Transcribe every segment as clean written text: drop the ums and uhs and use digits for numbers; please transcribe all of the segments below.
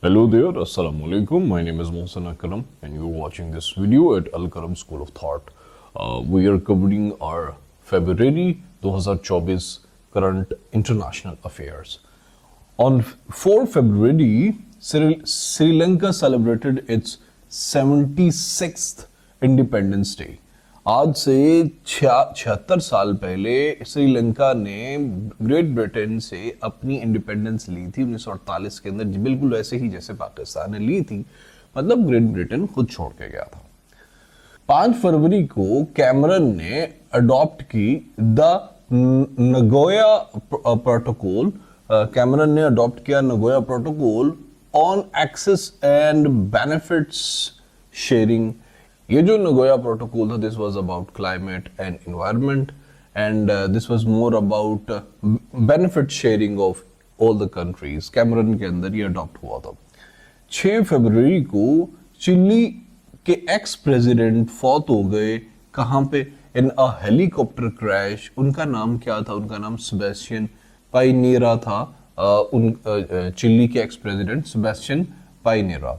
Hello there, Assalamu alaikum. My name is Mohsen Akram and you're watching this video at Al Karam School of Thought. We are covering our February 2024 current international affairs. On 4 February, Sri Lanka celebrated its 76th Independence Day. आज से 76 साल पहले श्रीलंका ने great Britain से अपनी independence ली थी 1948 के अंदर, बिल्कुल वैसे ही जैसे पाकिस्तान ने ली थी। मतलब ग्रेट ब्रिटेन खुद छोड़ के गया था। 5 फरवरी को कैमरन ने अडॉप्ट की द नगोया प्रोटोकॉल। कैमरन ने अडॉप्ट किया Nagoya protocol on access and benefits sharing. ये जो नगोया प्रोटोकॉल था, this was about climate and environment and this was more about benefit sharing of all the countries. Cameroon के अंदर ये adopt हुआ था। 6 फरवरी को चिली के एक्स प्रेसिडेंट फौत हो गए। कहाँ पे? इन अ हेलीकॉप्टर क्रैश। उनका नाम क्या था? उनका नाम सेबेस्टियन पाइनेरा था। चिली के एक्स प्रेसिडेंट सेबेस्टियन पाइनेरा।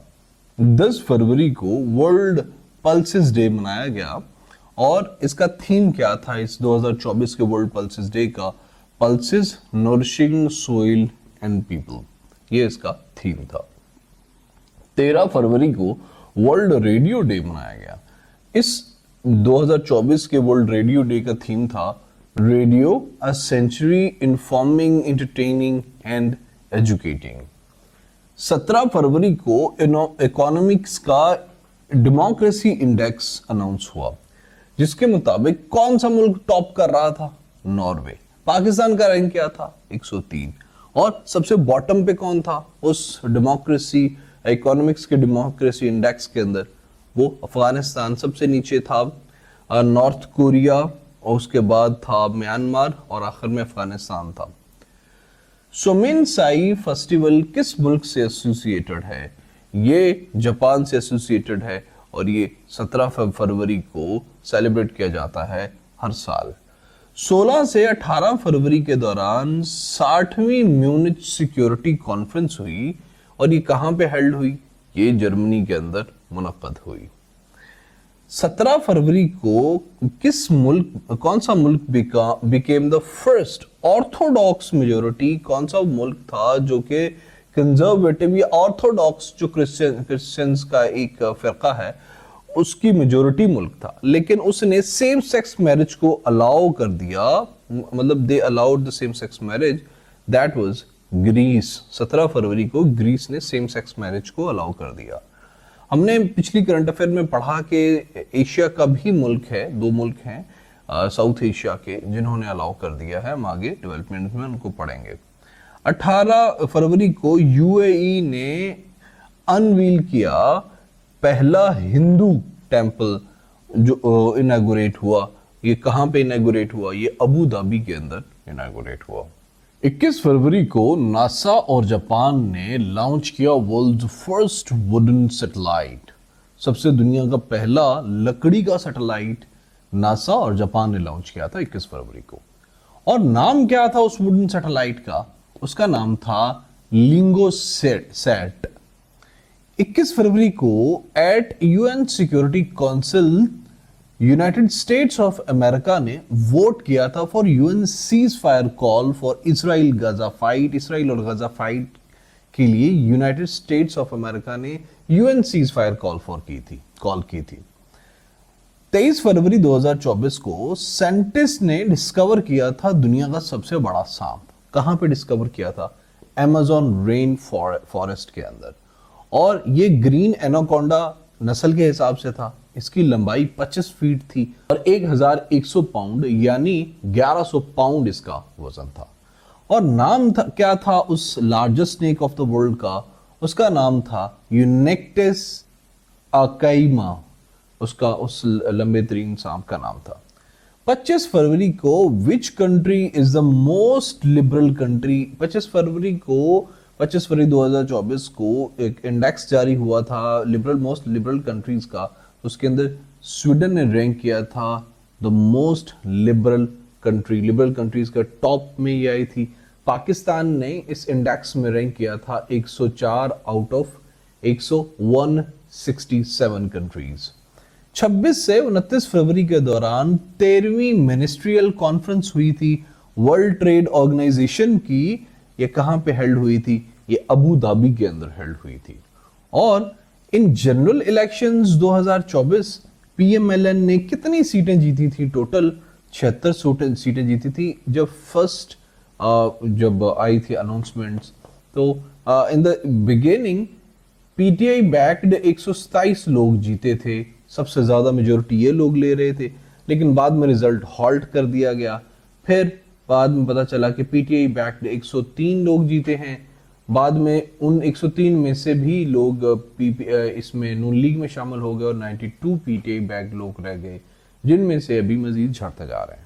10 फरवरी को वर्ल्ड पल्सेस डे मनाया गया और इसका थीम क्या था इस 2024 के वर्ल्ड पल्सेस डे का? Pulses nourishing soil and people, ये इसका थीम था। 13 फरवरी को वर्ल्ड रेडियो डे मनाया गया। इस 2024 के वर्ल्ड रेडियो डे का थीम था radio a century informing, entertaining and educating. 17 फरवरी को इकोनॉमिक्स का डेमोक्रेसी इंडेक्स अनाउंस हुआ, जिसके मुताबिक कौन सा मुल्क टॉप कर रहा था? नॉर्वे। पाकिस्तान का रैंक क्या था? 103। और सबसे बॉटम पे कौन था उस डेमोक्रेसी इकोनॉमिक्स के डेमोक्रेसी इंडेक्स के अंदर? वो अफगानिस्तान सबसे नीचे था, नॉर्थ कोरिया, और उसके बाद था म्यांमार और आखिर में अफगानिस्तान था। सोमेन साई फेस्टिवल किस मुल्क से एसोसिएटेड है? ये जापान से एसोसिएटेड है और ये 17 फरवरी को सेलिब्रेट किया जाता है हर साल। 16 से 18 फरवरी के दौरान 60वीं म्यूनिच सिक्योरिटी कॉन्फ्रेंस हुई और ये कहाँ पे हेल्ड हुई? ये जर्मनी के अंदर मुनक्कद हुई। 17 फरवरी को कौन सा मुल्क became the first Orthodox majority? कौन सा मुल्क था जो कि कंजर्वेटिव या ऑर्थोडॉक्स जो क्रिश्चियंस का एक फिरका है उसकी मेजोरिटी मुल्क था, लेकिन उसने सेम सेक्स मैरिज को अलाउ कर दिया। मतलब they allowed the same sex marriage, that was Greece. 17 फरवरी को ग्रीस ने सेम सेक्स मैरिज को अलाउ कर दिया। हमने पिछली करंट अफेयर में पढ़ा कि एशिया का भी मुल्क है, 2 मुल्क हैं साउथ एशिया के जिन्होंने अलाउ कर दिया है। हम आगे डेवलपमेंट में उनको पढ़ेंगे। 18 फरवरी को यूएई ने अनवील किया पहला हिंदू टेंपल जो इनॉग्रेट हुआ। ये कहाँ पे इनॉग्रेट हुआ? ये अबू धाबी के अंदर इनॉग्रेट हुआ। 21 फरवरी को नासा और जापान ने लॉन्च किया वर्ल्ड फर्स्ट वुडन सैटेलाइट। सबसे दुनिया का पहला लकड़ी का सैटेलाइट नासा और जापान ने लॉन्च किया था 21 फरवरी को। और नाम क्या था उस वुडन सैटेलाइट का? उसका नाम था लिंगोसैट। 21 फरवरी को eight UN security council United states of America ने वोट किया था for UN cease fire call for Israel Gaza fight. Israel और गाजा फाइट के लिए यूनाइटेड स्टेट्स ऑफ अमेरिका ने यूएन सीज फायर कॉल की थी। 23 फरवरी 2024 को साइंटिस्ट ने डिस्कवर किया था दुनिया का सबसे बड़ा सांप। कहाँ पे डिस्कवर किया था? अमेज़न रेन फॉरेस्ट के अंदर। और ये ग्रीन एनाकोंडा नस्ल के हिसाब से था। इसकी लंबाई 25 फीट थी और 1100 पाउंड यानी 1100 पाउंड इसका वजन था। और नाम क्या था उस largest snake of the world का? उसका नाम था यूनेक्टिस अकाइमा। उसका उस लंबे तरीन सांप का नाम था। 25 फरवरी को which country is the most liberal country? 25 फरवरी 2024 को एक इंडेक्स जारी हुआ था मोस्ट लिबरल कंट्रीज का। उसके अंदर स्वीडन ने रैंक किया था द मोस्ट लिबरल कंट्रीज का टॉप में ये आई थी। पाकिस्तान ने इस इंडेक्स में रैंक किया था 104 आउट ऑफ 167 कंट्रीज। 26 से 29 फरवरी के दौरान 13वीं मिनिस्ट्रियल कॉन्फ्रेंस हुई थी वर्ल्ड ट्रेड ऑर्गेनाइजेशन की। ये कहां पे हेल्ड हुई थी? ये अबू धाबी के अंदर हेल्ड हुई थी। और इन जनरल इलेक्शंस 2024 पीएमएलएन ने कितनी सीटें जीती थी? टोटल 76 सीटें जीती थी। जब आई थी अनाउंसमेंट्स, तो in the beginning PTI backed 127 लोग जीते थे, सबसे ज्यादा मेजोरिटी ये लोग ले रहे थे, लेकिन बाद में रिजल्ट हॉल्ट कर दिया गया। फिर बाद में पता चला कि पीटीआई बैक्ड 103 लोग जीते हैं। बाद में उन 103 में से भी लोग इसमें नून लीग में शामिल हो गए और 92 पीटीआई बैक्ड लोग रह गए, जिनमें से अभी मजीद झड़ते जा रहे हैं।